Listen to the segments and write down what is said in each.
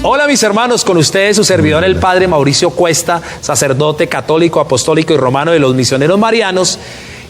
Hola mis hermanos, con ustedes su servidor el Padre Mauricio Cuesta, sacerdote católico, apostólico y romano de los misioneros marianos,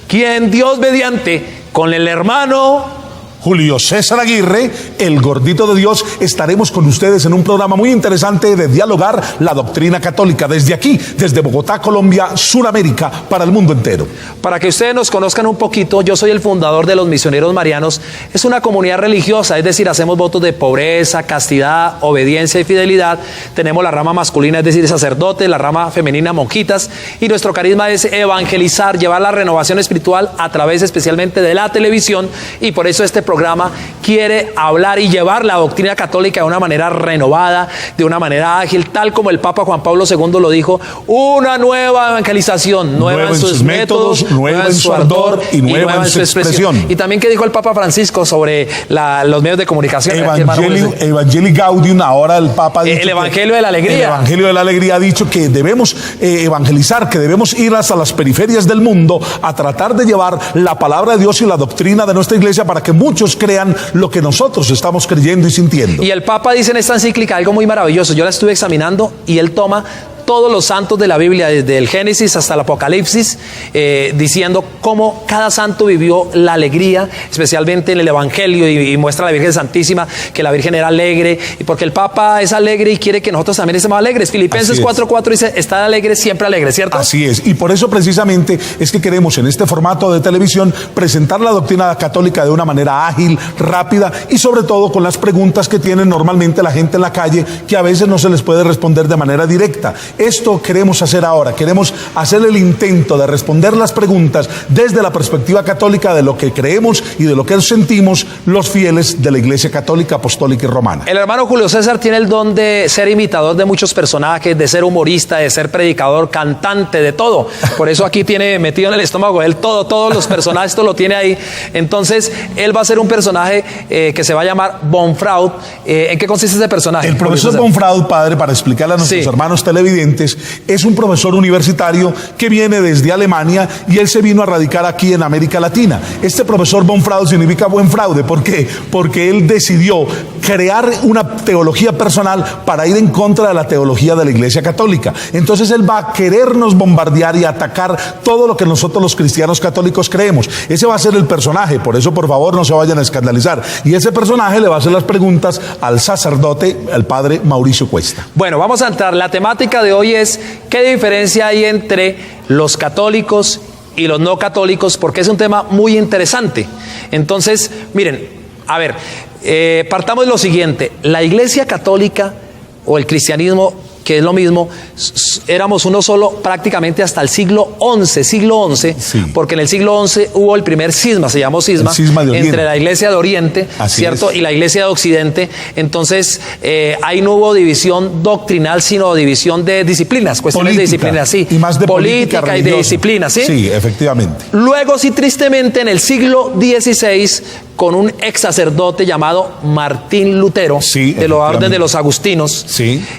quien Dios mediante con el hermano Julio César Aguirre, el gordito de Dios, estaremos con ustedes en un programa muy interesante de dialogar la doctrina católica desde aquí, desde Bogotá, Colombia, Sudamérica, para el mundo entero. Para que ustedes nos conozcan un poquito, yo soy el fundador de los misioneros marianos. Es una comunidad religiosa, es decir, hacemos votos de pobreza, castidad, obediencia y fidelidad. Tenemos la rama masculina, es decir, sacerdotes, la rama femenina, monjitas, y nuestro carisma es evangelizar, llevar la renovación espiritual a través especialmente de la televisión, y por eso este programa quiere hablar y llevar la doctrina católica de una manera renovada, de una manera ágil, tal como el Papa Juan Pablo II lo dijo, una nueva evangelización, nueva en sus métodos, nueva en su ardor y nueva en su expresión. Y también que dijo el Papa Francisco sobre los medios de comunicación. Evangelii Gaudium, ahora el Papa ha dicho el Evangelio de la Alegría. El Evangelio de la Alegría ha dicho que debemos evangelizar, que debemos ir hasta las periferias del mundo a tratar de llevar la palabra de Dios y la doctrina de nuestra iglesia para que muchos crean lo que nosotros estamos creyendo y sintiendo. Y el Papa dice en esta encíclica algo muy maravilloso. Yo la estuve examinando y él toma todos los santos de la Biblia, desde el Génesis hasta el Apocalipsis, diciendo cómo cada santo vivió la alegría, especialmente en el Evangelio, y muestra a la Virgen Santísima que la Virgen era alegre, y porque el Papa es alegre y quiere que nosotros también estemos alegres. Filipenses 4:4 dice, estar alegre, siempre alegre, ¿cierto? Así es, y por eso precisamente es que queremos en este formato de televisión presentar la doctrina católica de una manera ágil, rápida, y sobre todo con las preguntas que tiene normalmente la gente en la calle, que a veces no se les puede responder de manera directa. Esto queremos hacer ahora, queremos hacer el intento de responder las preguntas desde la perspectiva católica de lo que creemos y de lo que sentimos los fieles de la Iglesia Católica, Apostólica y Romana. El hermano Julio César tiene el don de ser imitador de muchos personajes, de ser humorista, de ser predicador, cantante, de todo. Por eso aquí tiene metido en el estómago él todos los personajes, esto lo tiene ahí. Entonces, él va a ser un personaje que se va a llamar Bonfraud. ¿En qué consiste ese personaje? El profesor Bonfraud, padre, para explicarle a nuestros hermanos televidentes, es un profesor universitario que viene desde Alemania y él se vino a radicar aquí en América Latina. Este profesor Bonfraud significa buen fraude. ¿Por qué? Porque él decidió crear una teología personal para ir en contra de la teología de la Iglesia Católica. Entonces él va a querernos bombardear y atacar todo lo que nosotros los cristianos católicos creemos. Ese va a ser el personaje, por eso por favor no se vayan a escandalizar. Y ese personaje le va a hacer las preguntas al sacerdote, al padre Mauricio Cuesta. Bueno, vamos a entrar. La temática de hoy es ¿qué diferencia hay entre los católicos y los no católicos? Porque es un tema muy interesante. Entonces, miren, a ver, partamos de lo siguiente. La Iglesia Católica o el cristianismo, que es lo mismo, éramos uno solo prácticamente hasta el siglo XI, sí. Porque en el siglo XI hubo el primer cisma, se llamó cisma entre la Iglesia de Oriente, ¿cierto? Y la Iglesia de Occidente. Entonces, ahí no hubo división doctrinal, sino división de disciplinas, cuestiones de disciplina, sí. Y más de política y de disciplina, ¿sí? Sí, efectivamente. Luego, sí, tristemente, en el siglo XVI, con un ex sacerdote llamado Martín Lutero, de la orden de los agustinos,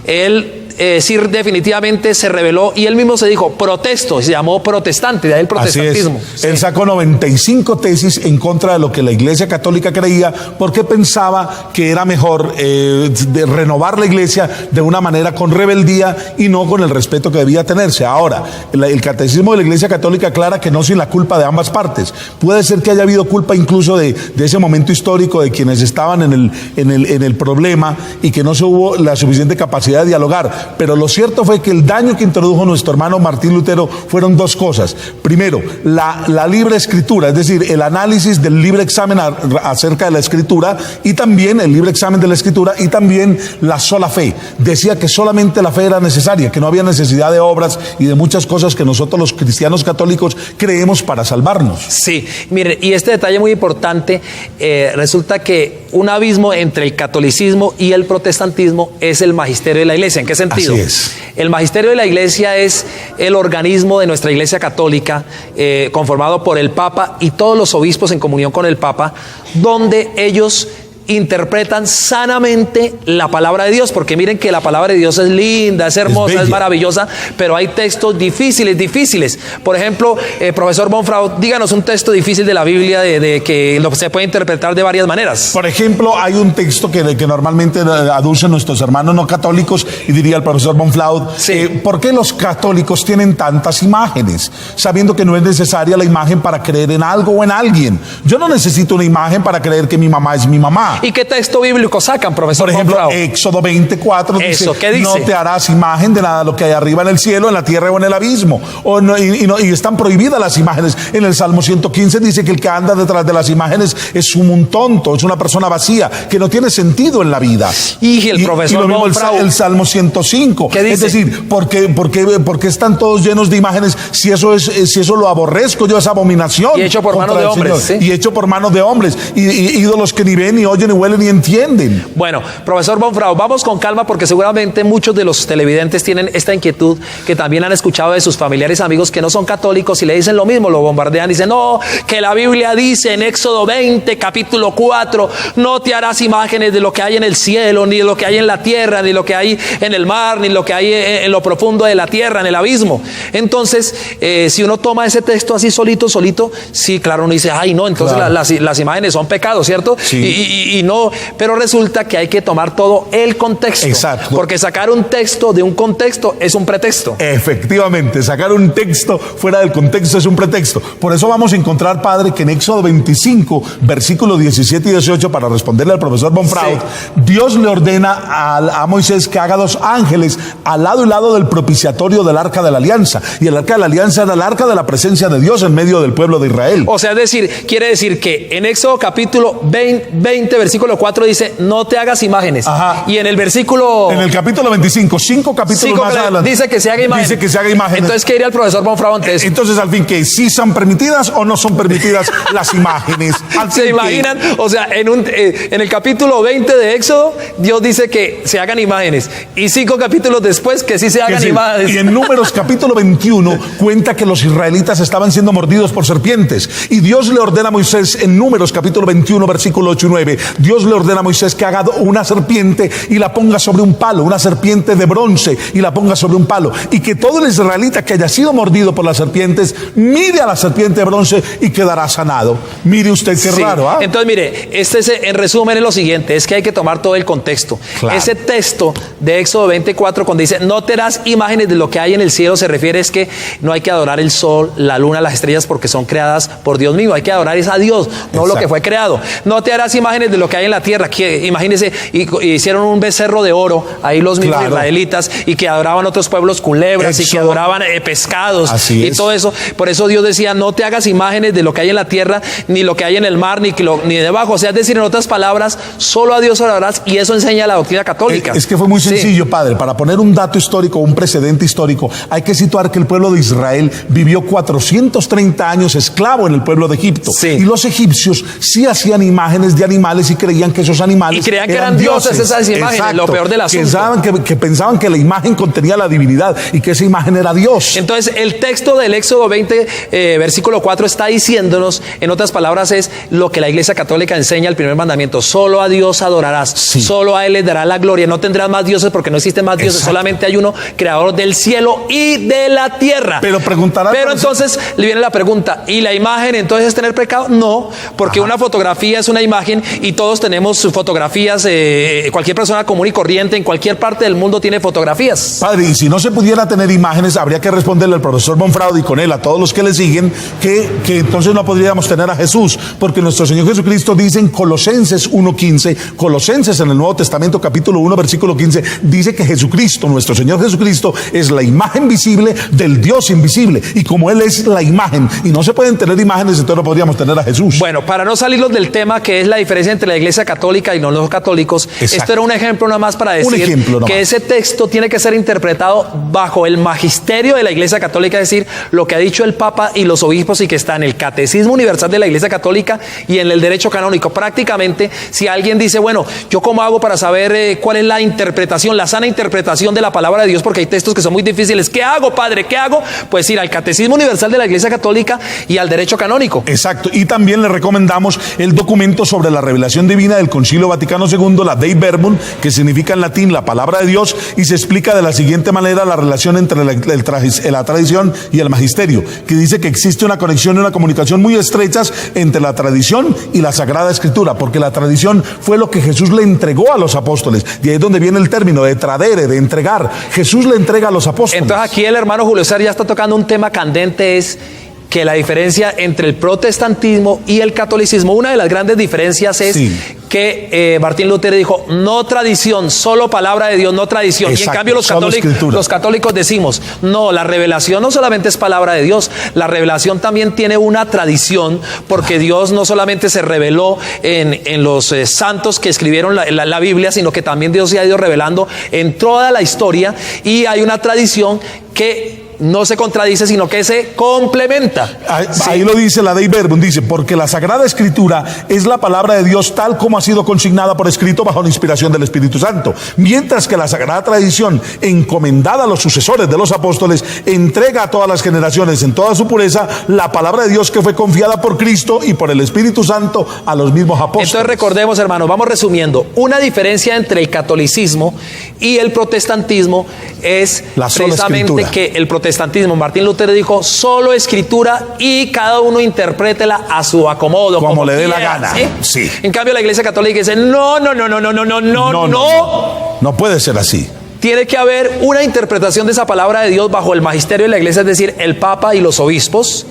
él sí definitivamente se rebeló y él mismo se dijo protesto, se llamó protestante, de ahí el protestantismo. Él sacó 95 tesis en contra de lo que la Iglesia Católica creía, porque pensaba que era mejor de renovar la Iglesia de una manera con rebeldía y no con el respeto que debía tenerse. Ahora, el catecismo de la Iglesia Católica aclara que no sin la culpa de ambas partes. Puede ser que haya habido culpa incluso de ese momento histórico, de quienes estaban en el problema y que no se hubo la suficiente capacidad de dialogar. Pero lo cierto fue que el daño que introdujo nuestro hermano Martín Lutero fueron dos cosas. Primero, la libre escritura, es decir, el análisis del libre examen acerca de la escritura, y también el libre examen de la escritura, y también la sola fe. Decía que solamente la fe era necesaria, que no había necesidad de obras y de muchas cosas que nosotros los cristianos católicos creemos para salvarnos. Sí, mire, y este detalle muy importante, resulta que un abismo entre el catolicismo y el protestantismo es el magisterio de la Iglesia. ¿En qué sentido? Así es. El magisterio de la Iglesia es el organismo de nuestra Iglesia Católica, conformado por el Papa y todos los obispos en comunión con el Papa, donde ellos interpretan sanamente la palabra de Dios, porque miren que la palabra de Dios es linda, es hermosa, es maravillosa, pero hay textos difíciles. Por ejemplo, profesor Bonfraud, díganos un texto difícil de la Biblia de que se puede interpretar de varias maneras. Por ejemplo, hay un texto que normalmente aducen nuestros hermanos no católicos, y diría el profesor Bonfraud, ¿por qué los católicos tienen tantas imágenes? Sabiendo que no es necesaria la imagen para creer en algo o en alguien. Yo no necesito una imagen para creer que mi mamá es mi mamá. ¿Y qué texto bíblico sacan, profesor? Por ejemplo, Bonfraud? Éxodo 24 dice, ¿Qué dice? no te harás imagen de nada de lo que hay arriba en el cielo, en la tierra o en el abismo. Y están prohibidas las imágenes. En el Salmo 115 dice que el que anda detrás de las imágenes es un tonto, es una persona vacía, que no tiene sentido en la vida. Y el profesor Bonfraud, el Salmo 105. ¿Qué dice? Es decir, ¿por qué están todos llenos de imágenes si eso lo aborrezco yo, esa abominación? Y hecho por manos de hombres. ¿Sí? Y hecho por manos de hombres. Y ídolos que ni ven, ni oyen, ni huelen, ni entienden. Bueno, profesor Bonfraud, vamos con calma porque seguramente muchos de los televidentes tienen esta inquietud que también han escuchado de sus familiares y amigos que no son católicos y le dicen lo mismo, lo bombardean, dicen, no, que la Biblia dice en Éxodo 20, capítulo 4, no te harás imágenes de lo que hay en el cielo, ni de lo que hay en la tierra, ni lo que hay en el mar, ni lo que hay en lo profundo de la tierra, en el abismo. Entonces, si uno toma ese texto así solito, sí, claro, uno dice, ay, no, entonces claro, las imágenes son pecados, ¿cierto? Sí. Y no, pero resulta que hay que tomar todo el contexto. Exacto. Porque sacar un texto de un contexto es un pretexto. Efectivamente, sacar un texto fuera del contexto es un pretexto. Por eso vamos a encontrar, padre, que en Éxodo 25, versículos 17 y 18, para responderle al profesor Bonfraud, Dios le ordena a Moisés que haga 2 ángeles al lado y lado del propiciatorio del arca de la alianza. Y el arca de la alianza era el arca de la presencia de Dios en medio del pueblo de Israel. O sea, quiere decir que en Éxodo capítulo 20, versículo 4 dice, no te hagas imágenes. Ajá. Y en el versículo... En el capítulo 25, 5 capítulos más adelante. Dice que se haga imágenes. Dice que se haga imágenes. Entonces, ¿qué diría el profesor Bonfraud ante eso? Entonces, al fin, que sí son permitidas o no son permitidas las imágenes. ¿Se imaginan? O sea, en el capítulo 20 de Éxodo, Dios dice que se hagan imágenes. Y 5 capítulos después, que sí se hagan imágenes. Y en Números capítulo 21, cuenta que los israelitas estaban siendo mordidos por serpientes. Y Dios le ordena a Moisés, en Números capítulo 21, versículo 8 y 9, Dios le ordena a Moisés que haga una serpiente y la ponga sobre un palo, una serpiente de bronce, y la ponga sobre un palo. Y que todo el israelita que haya sido mordido por las serpientes, mire a la serpiente de bronce y quedará sanado. Mire usted qué raro, ¿ah? Entonces, mire, en resumen es lo siguiente, es que hay que tomar todo el contexto. Claro. Ese texto de Éxodo 24, cuando dice, no te harás imágenes de lo que hay en el cielo, se refiere es que no hay que adorar el sol, la luna, las estrellas, porque son creadas por Dios mismo. Hay que adorar es a Dios, no lo que fue creado. No te harás imágenes de lo que hay en la tierra. Que, imagínense, hicieron un becerro de oro, ahí los mismos israelitas, y que adoraban otros pueblos culebras, y que adoraban pescados, y todo eso. Por eso Dios decía, no te hagas imágenes de lo que hay en la tierra, ni lo que hay en el mar, ni debajo. O sea, es decir, en otras palabras, solo a Dios adorarás, y eso enseña la doctrina católica. Es que fue muy sencillo, padre. Para poner un dato histórico, un precedente histórico, hay que situar que el pueblo de Israel vivió 430 años esclavo en el pueblo de Egipto. Y los egipcios sí hacían imágenes de animales y creían que esos animales y creían que eran dioses esas imágenes. Exacto. Lo peor del asunto. Que pensaban que la imagen contenía la divinidad y que esa imagen era Dios. Entonces, el texto del Éxodo 20, versículo 4, está diciéndonos, en otras palabras, es lo que la Iglesia Católica enseña, el primer mandamiento: solo a Dios adorarás, solo a Él le dará la gloria, no tendrás más dioses porque no existen más dioses, solamente hay uno, creador del cielo y de la tierra. Pero preguntarán. Pero entonces le viene la pregunta, ¿y la imagen entonces es tener pecado? No, porque una fotografía es una imagen y todos tenemos fotografías, cualquier persona común y corriente en cualquier parte del mundo tiene fotografías. Padre, y si no se pudiera tener imágenes, habría que responderle al profesor Bonfraud y con él a todos los que le siguen que entonces no podríamos tener a Jesús, porque nuestro Señor Jesucristo dice en Colosenses 1:15, Colosenses en el Nuevo Testamento capítulo 1 versículo 15, dice que Jesucristo, nuestro Señor Jesucristo, es la imagen visible del Dios invisible, y como Él es la imagen y no se pueden tener imágenes, entonces no podríamos tener a Jesús. Bueno, para no salirnos del tema que es la diferencia entre la Iglesia Católica y los católicos, esto era un ejemplo nada más para decir que ese texto tiene que ser interpretado bajo el magisterio de la Iglesia Católica, es decir, lo que ha dicho el Papa y los obispos, y que está en el Catecismo Universal de la Iglesia Católica y en el derecho canónico. Prácticamente, si alguien dice, bueno, ¿yo cómo hago para saber cuál es la interpretación, la sana interpretación de la palabra de Dios? Porque hay textos que son muy difíciles. ¿Qué hago, padre? ¿Qué hago? Pues ir al Catecismo Universal de la Iglesia Católica y al derecho canónico. Exacto. Y también le recomendamos el documento sobre la revelación revelación divina del Concilio Vaticano II, la Dei Verbum, que significa en latín la palabra de Dios, y se explica de la siguiente manera la relación entre la tradición y el magisterio, que dice que existe una conexión y una comunicación muy estrechas entre la tradición y la Sagrada Escritura, porque la tradición fue lo que Jesús le entregó a los apóstoles. De ahí es donde viene el término de tradere, de entregar. Jesús le entrega a los apóstoles. Entonces aquí el hermano Julio César ya está tocando un tema candente, es que la diferencia entre el protestantismo y el catolicismo, una de las grandes diferencias es que Martín Lutero dijo, no tradición, solo palabra de Dios, no tradición. Exacto, y en cambio los católicos decimos, no, la revelación no solamente es palabra de Dios, la revelación también tiene una tradición, porque Dios no solamente se reveló en los santos que escribieron la Biblia, sino que también Dios se ha ido revelando en toda la historia, y hay una tradición que no se contradice, sino que se complementa. Ahí lo dice la Dei Verbum, dice, porque la Sagrada Escritura es la palabra de Dios tal como ha sido consignada por escrito bajo la inspiración del Espíritu Santo, mientras que la Sagrada Tradición, encomendada a los sucesores de los apóstoles, entrega a todas las generaciones en toda su pureza la palabra de Dios que fue confiada por Cristo y por el Espíritu Santo a los mismos apóstoles. Entonces recordemos, hermanos, vamos resumiendo, una diferencia entre el catolicismo y el protestantismo es precisamente que el protestantismo, Martín Lutero dijo, solo escritura y cada uno interprétela a su acomodo, como le dé la gana. ¿Sí? En cambio la Iglesia Católica dice, no puede ser así. Tiene que haber una interpretación de esa palabra de Dios bajo el magisterio de la Iglesia, es decir, el Papa y los obispos,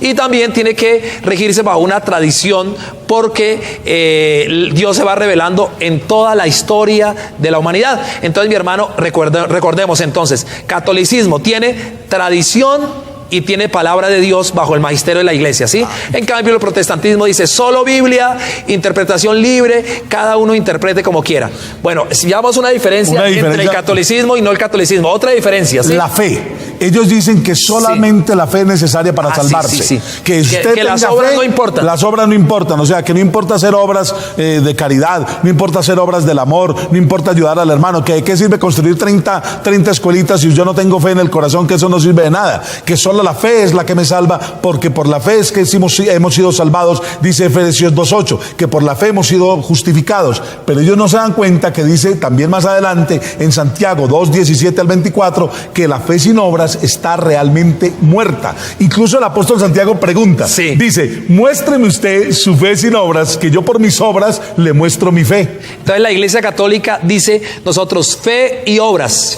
y también tiene que regirse bajo una tradición, porque Dios se va revelando en toda la historia de la humanidad. Entonces, mi hermano, recordemos entonces, catolicismo tiene tradición y tiene palabra de Dios bajo el magisterio de la Iglesia, ¿sí? En cambio, el protestantismo dice solo Biblia, interpretación libre, cada uno interprete como quiera. Bueno, si llevamos una diferencia entre el catolicismo y no el catolicismo, otra diferencia, ¿sí? La fe. Ellos dicen que solamente la fe es necesaria para salvarse. Que usted que las obras no importan. Las obras no importan, o sea, que no importa hacer obras de caridad, no importa hacer obras del amor, no importa ayudar al hermano, que ¿de qué sirve construir 30 escuelitas si yo no tengo fe en el corazón? Que eso no sirve de nada, que solo la fe es la que me salva, porque por la fe es que hemos sido salvados, dice Efesios 2:8, que por la fe hemos sido justificados. Pero ellos no se dan cuenta que dice también más adelante en Santiago 2:17 al 24, que la fe sin obras está realmente muerta. Incluso el apóstol Santiago pregunta, dice, muéstreme usted su fe sin obras, que yo por mis obras le muestro mi fe. Entonces la Iglesia Católica dice, nosotros fe y obras,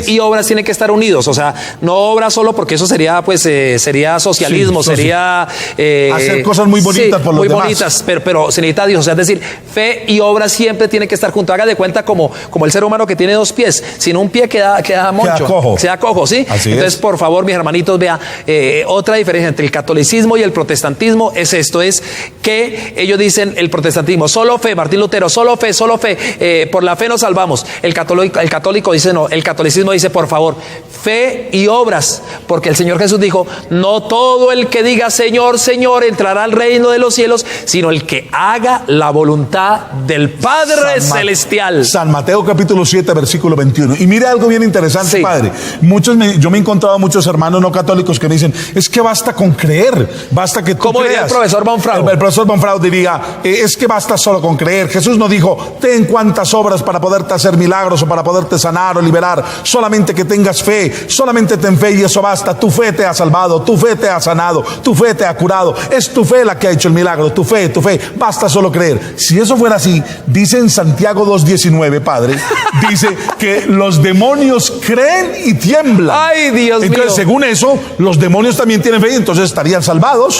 y obras tienen que estar unidos, o sea, no obras solo porque eso sería sería socialismo, sería hacer cosas muy bonitas por los demás. Muy bonitas, pero se necesita Dios, o sea, es decir, fe y obras siempre tienen que estar juntos. Haga de cuenta como el ser humano que tiene dos pies, sin un pie queda moncho, queda cojo, ¿sí? Entonces, por favor, mis hermanitos, vea, otra diferencia entre el catolicismo y el protestantismo es esto, es que ellos dicen, el protestantismo, solo fe, Martín Lutero, solo fe, por la fe nos salvamos. El católico dice no, el catolicismo dice, por favor, fe y obras, porque el Señor Jesús dijo, no todo el que diga Señor, Señor entrará al reino de los cielos, sino el que haga la voluntad del Padre Celestial. San Mateo capítulo 7 versículo 21. Y mire algo bien interesante, padre. Yo me he encontrado a muchos hermanos no católicos que me dicen, es que basta con creer, basta que tú ¿Cómo creas? Diría el profesor Bonfrau? El profesor Bonfrau diría, es que basta solo con creer. Jesús no dijo, ten cuantas obras para poderte hacer milagros o para poderte sanar o liberar, solamente que tengas fe, solamente ten fe y eso basta. Tu fe te ha salvado, tu fe te ha sanado, tu fe te ha curado, es tu fe la que ha hecho el milagro, tu fe, basta solo creer. Si eso fuera así, dice en Santiago 2:19, padre, dice que los demonios creen y tiemblan. ¡Ay, Dios mío! Entonces, según eso, los demonios también tienen fe y entonces estarían salvados.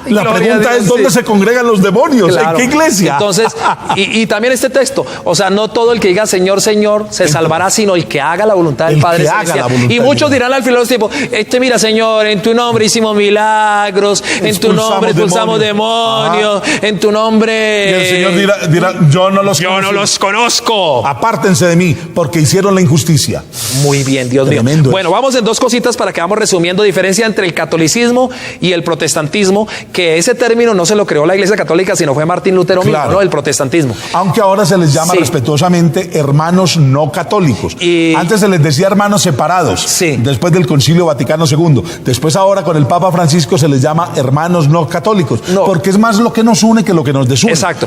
La pregunta es, ¿dónde se congregan los demonios? Claro. ¿En qué iglesia? Entonces, y también este texto, o sea, no todo el que diga Señor, Señor se salvará, sino el que haga la voluntad del Padre Celestial. Y muchos dirán al final de los tiempos, mira, Señor, en tu nombre hicimos milagros, en tu nombre expulsamos demonios, en tu nombre... Y el Señor dirá, yo no los conozco. Apártense de mí, porque hicieron la injusticia. Muy bien, Dios mío. Bueno, vamos en dos cositas para que vamos resumiendo diferencia entre el catolicismo y el protestantismo, que que ese término no se lo creó la Iglesia Católica, sino fue Martín Lutero mismo, ¿no? El protestantismo. Aunque ahora se les llama respetuosamente hermanos no católicos. Antes se les decía hermanos separados, después del Concilio Vaticano II. Después ahora con el Papa Francisco se les llama hermanos no católicos, porque es más lo que nos une que lo que nos desune. Exacto.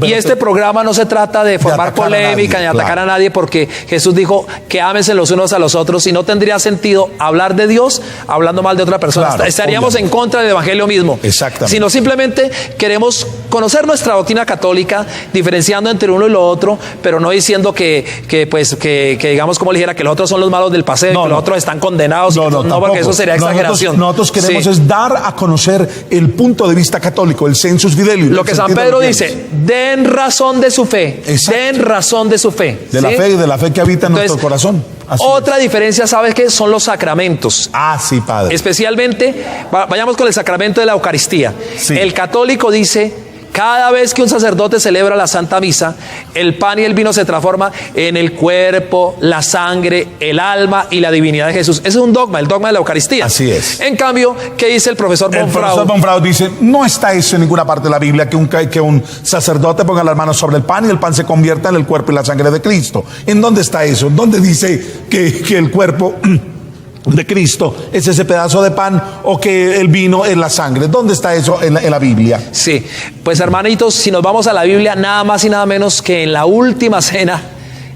Y este programa no se trata de formar polémica ni atacar a nadie, porque Jesús dijo que ámense los unos a los otros, y no tendría sentido hablar de Dios hablando mal de otra persona. Estaríamos en contra del evangelio mismo. Exactamente. Sino simplemente queremos conocer nuestra doctrina católica, diferenciando entre uno y lo otro, pero no diciendo que digamos, como le dijera, que los otros son los malos del paseo, y que los otros están condenados. No, porque eso sería exageración. Nosotros queremos es dar a conocer el punto de vista católico, el sensus fidelium. Lo que San Pedro dice: den razón de su fe. Exacto. Den razón de su fe. De la fe que habita en nuestro corazón. Otra diferencia, ¿sabes qué? Son los sacramentos. Sí, padre. Especialmente, vayamos con el sacramento de la Eucaristía. El católico dice: cada vez que un sacerdote celebra la Santa Misa, el pan y el vino se transforman en el cuerpo, la sangre, el alma y la divinidad de Jesús. Ese es un dogma, el dogma de la Eucaristía. Así es. En cambio, ¿qué dice el profesor Bonfrau? El profesor Bonfrau dice: no está eso en ninguna parte de la Biblia, que un sacerdote ponga las manos sobre el pan y el pan se convierta en el cuerpo y la sangre de Cristo. ¿En dónde está eso? ¿Dónde dice que el cuerpo de Cristo es ese pedazo de pan, o que el vino es la sangre? ¿Dónde está eso en la Biblia? Sí, pues hermanitos, si nos vamos a la Biblia, nada más y nada menos que en la última cena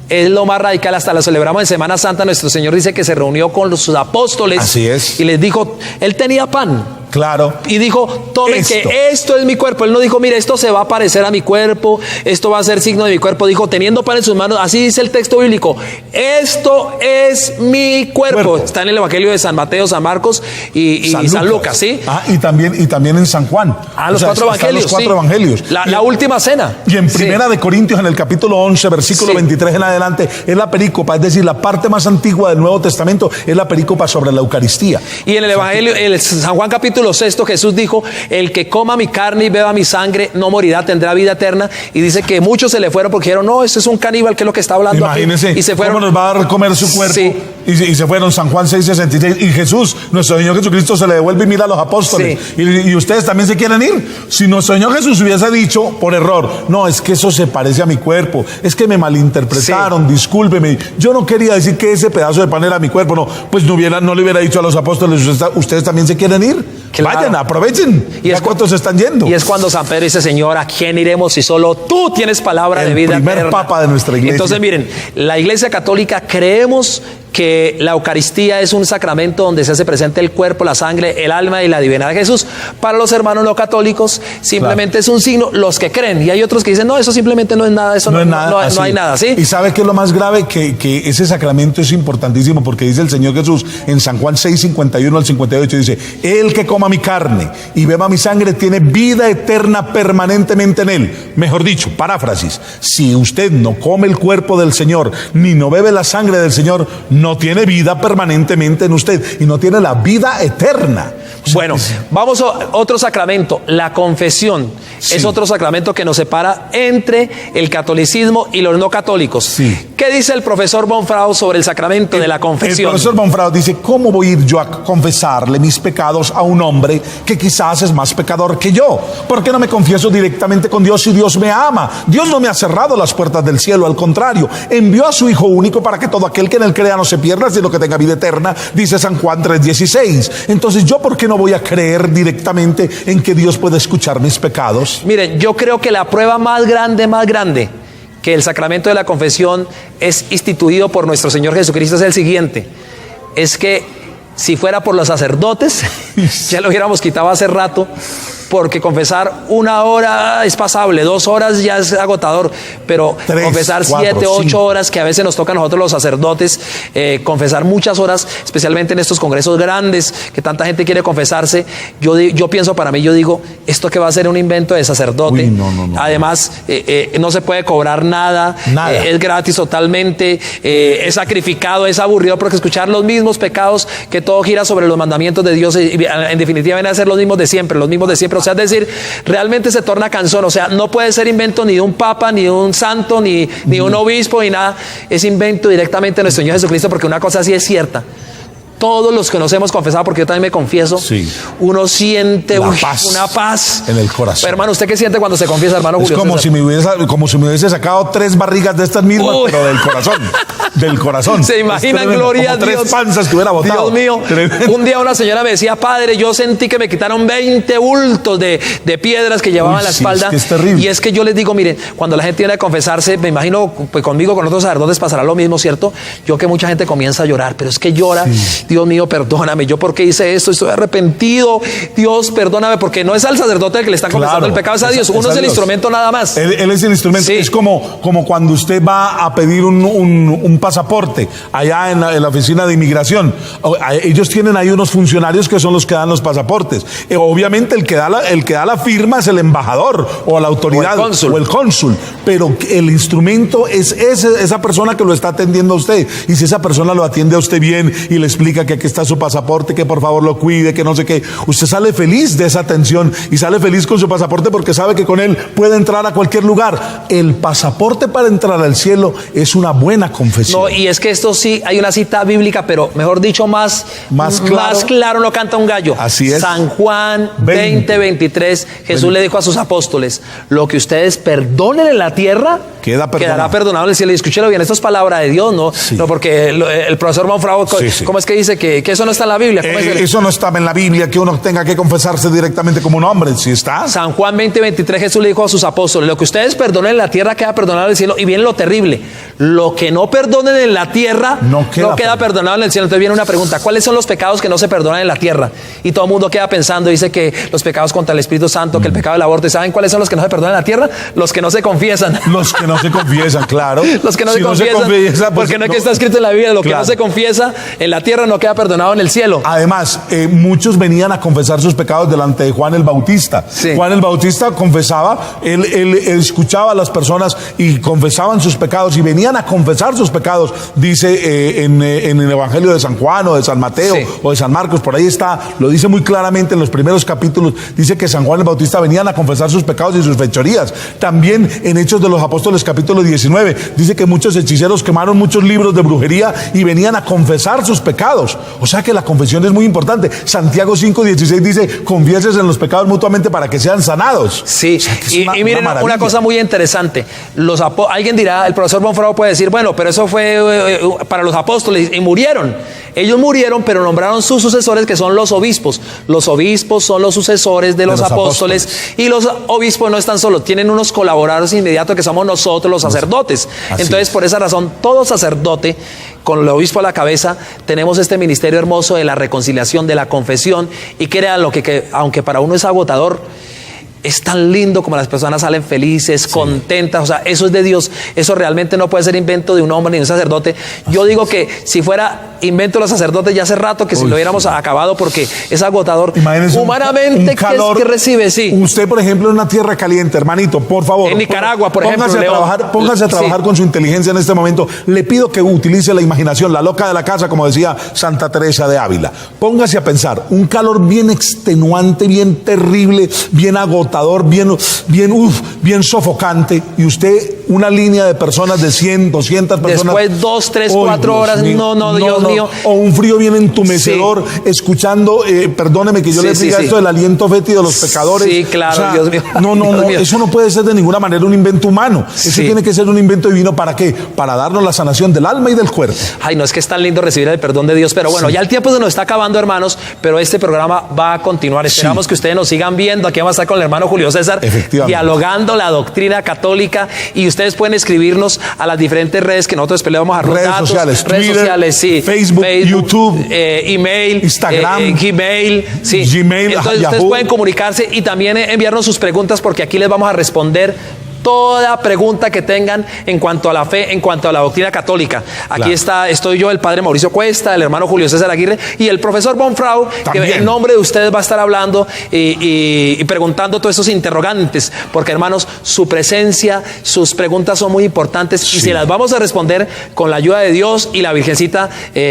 es lo más radical. Hasta lo celebramos en Semana Santa. Nuestro Señor dice que se reunió con sus apóstoles. Así es. Y les dijo, él tenía pan. Claro. Y dijo: tomen, que esto es mi cuerpo. Él no dijo: mira, esto se va a parecer a mi cuerpo, esto va a ser signo de mi cuerpo. Dijo, teniendo pan en sus manos, así dice el texto bíblico: esto es mi cuerpo. Está en el Evangelio de San Mateo, San Marcos y San Lucas, ¿sí? Y también en San Juan. Los cuatro evangelios. Los cuatro evangelios. La última cena. Y en Primera de Corintios, en el capítulo 11, versículo 23 en adelante, es la perícopa, es decir, la parte más antigua del Nuevo Testamento, es la perícopa sobre la Eucaristía. Y en el Evangelio, en San Juan capítulo 6, Jesús dijo: el que coma mi carne y beba mi sangre no morirá, tendrá vida eterna. Y dice que muchos se le fueron porque dijeron: no, ese es un caníbal, que es lo que está hablando. Imagínense aquí. Y se fueron. ¿Cómo nos va a dar comer su cuerpo? Y se fueron. San Juan 6:66. Y Jesús, nuestro Señor Jesucristo, se le devuelve y mira a los apóstoles. Y ustedes también se quieren ir. Si nuestro Señor Jesús hubiese dicho por error: no, es que eso se parece a mi cuerpo, es que me malinterpretaron, discúlpeme, yo no quería decir que ese pedazo de pan era mi cuerpo. No, pues no le hubiera dicho a los apóstoles: ustedes también se quieren ir. Claro. Vayan, aprovechen. ¿Y cuántos están yendo? Y es cuando San Pedro dice: Señor, ¿a quién iremos si solo tú tienes palabra de vida eterna? El primer papa de nuestra iglesia. Entonces, miren, la Iglesia Católica creemos que la Eucaristía es un sacramento donde se hace presente el cuerpo, la sangre, el alma y la divinidad de Jesús. Para los hermanos no católicos simplemente es un signo, los que creen. Y hay otros que dicen: no, eso simplemente no es nada, eso no hay nada, ¿sí? Y ¿sabe qué es lo más grave? Que ese sacramento es importantísimo, porque dice el Señor Jesús en San Juan 6:51 al 58, dice: el que coma mi carne y beba mi sangre tiene vida eterna permanentemente en él. Mejor dicho, paráfrasis: si usted no come el cuerpo del Señor ni no bebe la sangre del Señor, no tiene vida permanentemente en usted y no tiene la vida eterna. Bueno, vamos a otro sacramento, la confesión. Es otro sacramento que nos separa entre el catolicismo y los no católicos. ¿Qué dice el profesor Bonfrau sobre el sacramento de la confesión? El profesor Bonfrau dice: ¿cómo voy a ir yo a confesarle mis pecados a un hombre que quizás es más pecador que yo? ¿Por qué no me confieso directamente con Dios si Dios me ama? Dios no me ha cerrado las puertas del cielo, al contrario, envió a su Hijo único para que todo aquel que en él crea no se pierda, sino que tenga vida eterna, dice San Juan 3:16. Entonces, ¿yo por qué no voy a creer directamente en que Dios puede escuchar mis pecados? Miren, yo creo que la prueba más grande que el sacramento de la confesión es instituido por nuestro Señor Jesucristo es el siguiente: es que si fuera por los sacerdotes ya lo hubiéramos quitado hace rato, porque confesar 1 hora es pasable, 2 horas ya es agotador, pero 3, confesar 4, 7, 8 5 horas, que a veces nos toca a nosotros los sacerdotes, confesar muchas horas, especialmente en estos congresos grandes, que tanta gente quiere confesarse. Yo pienso para mí, yo digo, esto que va a ser un invento de sacerdote. No. Además, no se puede cobrar nada. Es gratis totalmente, es sacrificado, es aburrido, porque escuchar los mismos pecados, que todo gira sobre los mandamientos de Dios, y en definitiva van a ser los mismos de siempre. O sea, es decir, realmente se torna cansón. O sea, no puede ser invento ni de un papa, ni de un santo, ni un obispo, ni nada. Es invento directamente de nuestro Señor Jesucristo, porque una cosa sí es cierta: todos los que nos hemos confesado, porque yo también me confieso, Sí. uno siente La paz una paz en el corazón. Pero, hermano, ¿usted qué siente cuando se confiesa, hermano Es Julio como César? si me hubiese sacado 3 barrigas de estas mismas, Uy. pero del corazón. Del corazón. ¿Se Es imagina, tremendo, gloria a como Dios? 3 panzas que hubiera botado. Dios mío. Tremendo. Un día una señora me decía, padre, yo sentí que me quitaron 20 bultos de piedras que llevaba en la sí, espalda. es que es terrible. Y es que yo les digo, miren, cuando la gente viene a confesarse, me imagino, pues conmigo, con otros sacerdotes pasará lo mismo, ¿cierto? Yo que mucha gente comienza a llorar, pero es que llora, Dios mío, perdóname, yo por qué hice esto, estoy arrepentido, Dios, perdóname, porque no es al sacerdote el que le está confesando Claro, el pecado, es a Dios, uno a es el Dios. instrumento nada más. Él es el instrumento. Sí. Es como cuando usted va a pedir un pasaporte allá en la oficina de inmigración. Ellos tienen ahí unos funcionarios que son los que dan los pasaportes. Obviamente el que da la firma es el embajador o la autoridad O el cónsul. Pero el instrumento es esa persona que lo está atendiendo a usted. Y si esa persona lo atiende a usted bien y le explica que aquí está su pasaporte, que por favor lo cuide, que no sé qué, usted sale feliz de esa atención y sale feliz con su pasaporte porque sabe que con él puede entrar a cualquier lugar. El pasaporte para entrar al cielo es una buena confesión. No, y es que esto sí, hay una cita bíblica, pero mejor dicho, más claro no canta un gallo. Así es. San Juan 20:23, Jesús le dijo a sus apóstoles, lo que ustedes perdonen en la tierra, quedará perdonado en el cielo. Y escúchelo bien, esto es palabra de Dios, ¿no? Sí. No, porque el profesor Monfravo, ¿cómo es que dice que eso no está en la Biblia? ¿Cómo es el- Eso no estaba en la Biblia, que uno tenga que confesarse directamente como un hombre. ¿Sí está? San Juan 20:23, Jesús le dijo a sus apóstoles, lo que ustedes perdonen en la tierra queda perdonado en el cielo. Y viene lo terrible, lo que no perdonen en la tierra no queda perdonado en el cielo. Entonces viene una pregunta, ¿cuáles son los pecados que no se perdonan en la tierra? Y todo el mundo queda pensando, dice que los pecados contra el Espíritu Santo, que el pecado del aborto. ¿Y saben cuáles son los que no se perdonan en la tierra? Los que no se confiesan. Los que no se confiesan, claro. Los que no Si se confiesan, pues, porque no es que está escrito en la Biblia, lo que no se confiesa en la tierra no queda perdonado en el cielo. Además, muchos venían a confesar sus pecados delante de Juan el Bautista. Sí. Juan el Bautista confesaba, él escuchaba a las personas y confesaban sus pecados y venían a confesar sus pecados, dice en el Evangelio de San Juan o de San Mateo o de San Marcos, por ahí está, lo dice muy claramente en los primeros capítulos, dice que San Juan el Bautista venían a confesar sus pecados y sus fechorías. También en Hechos de los Apóstoles capítulo 19, dice que muchos hechiceros quemaron muchos libros de brujería y venían a confesar sus pecados. O sea que la confesión es muy importante. Santiago 5:16 dice, confiésense en los pecados mutuamente para que sean sanados. Sí, o sea, que es y miren una cosa muy interesante. Alguien dirá, el profesor Bonfrado puede decir, bueno, pero eso fue para los apóstoles y murieron. Ellos murieron, pero nombraron sus sucesores, que son los obispos. Los obispos son los sucesores de los apóstoles. Y los obispos no están solos, tienen unos colaboradores inmediatos que somos nosotros, los sacerdotes. Entonces, por esa razón, todo sacerdote, con el obispo a la cabeza, tenemos este ministerio hermoso de la reconciliación, de la confesión. Y crean lo que aunque para uno es agotador, es tan lindo como las personas salen felices, contentas. O sea, eso es de Dios. Eso realmente no puede ser invento de un hombre ni de un sacerdote. Yo digo que si fuera invento de los sacerdotes ya hace rato que si lo hubiéramos acabado, porque es agotador. Imagínense humanamente, un calor, ¿qué recibe? Sí. Usted, por ejemplo, en una tierra caliente, hermanito, por favor. En Nicaragua, por ejemplo. Póngase a trabajar con su inteligencia en este momento. Le pido que utilice la imaginación, la loca de la casa, como decía Santa Teresa de Ávila. Póngase a pensar, un calor bien extenuante, bien terrible, bien agotador, bien sofocante, y usted, una línea de personas de 100, 200 personas. Después 2, 3, 4 horas. Dios mío. O un frío bien entumecedor, escuchando, perdóneme que yo les diga esto del aliento fétido de los pecadores. Sí, claro, o sea, Dios mío. No, eso no puede ser de ninguna manera un invento humano. Eso tiene que ser un invento divino. ¿Para qué? Para darnos la sanación del alma y del cuerpo. Ay, no, es que es tan lindo recibir el perdón de Dios, pero bueno, ya el tiempo se nos está acabando, hermanos, pero este programa va a continuar. Esperamos que ustedes nos sigan viendo. Aquí vamos a estar con el hermano Julio César, dialogando la doctrina católica, y ustedes pueden escribirnos a las diferentes redes que nosotros después le vamos a dar los datos. Sociales, redes Twitter, sociales, sí. Facebook, YouTube, email, Instagram, Gmail, sí. Gmail, entonces Yahoo. ustedes pueden comunicarse y también enviarnos sus preguntas, porque aquí les vamos a responder toda pregunta que tengan en cuanto a la fe, en cuanto a la doctrina católica. Aquí estoy yo, el padre Mauricio Cuesta, el hermano Julio César Aguirre y el profesor Bonfrau, que en nombre de ustedes va a estar hablando y preguntando todos esos interrogantes, porque, hermanos, su presencia, sus preguntas son muy importantes y se las vamos a responder con la ayuda de Dios y la Virgencita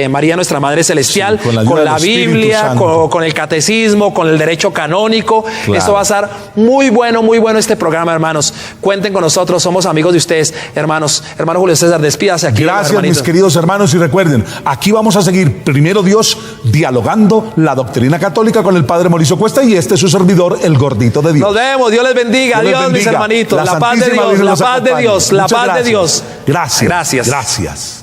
María, nuestra Madre Celestial, con la Biblia, con el catecismo, con el derecho canónico. Esto va a estar muy bueno este programa, hermanos. Cuenten con nosotros, somos amigos de ustedes, hermanos. Hermano Julio César, despídase aquí. Gracias, mis queridos hermanos, y recuerden, aquí vamos a seguir, primero Dios, dialogando la doctrina católica con el padre Mauricio Cuesta y este es su servidor, el gordito de Dios. Nos vemos, Dios les bendiga, Dios les Dios, mis bendiga. hermanitos, la paz de Santísima Dios, Virgen la los paz de acompañe. Dios, la Muchas paz de gracias. Dios. Gracias. Gracias. Gracias.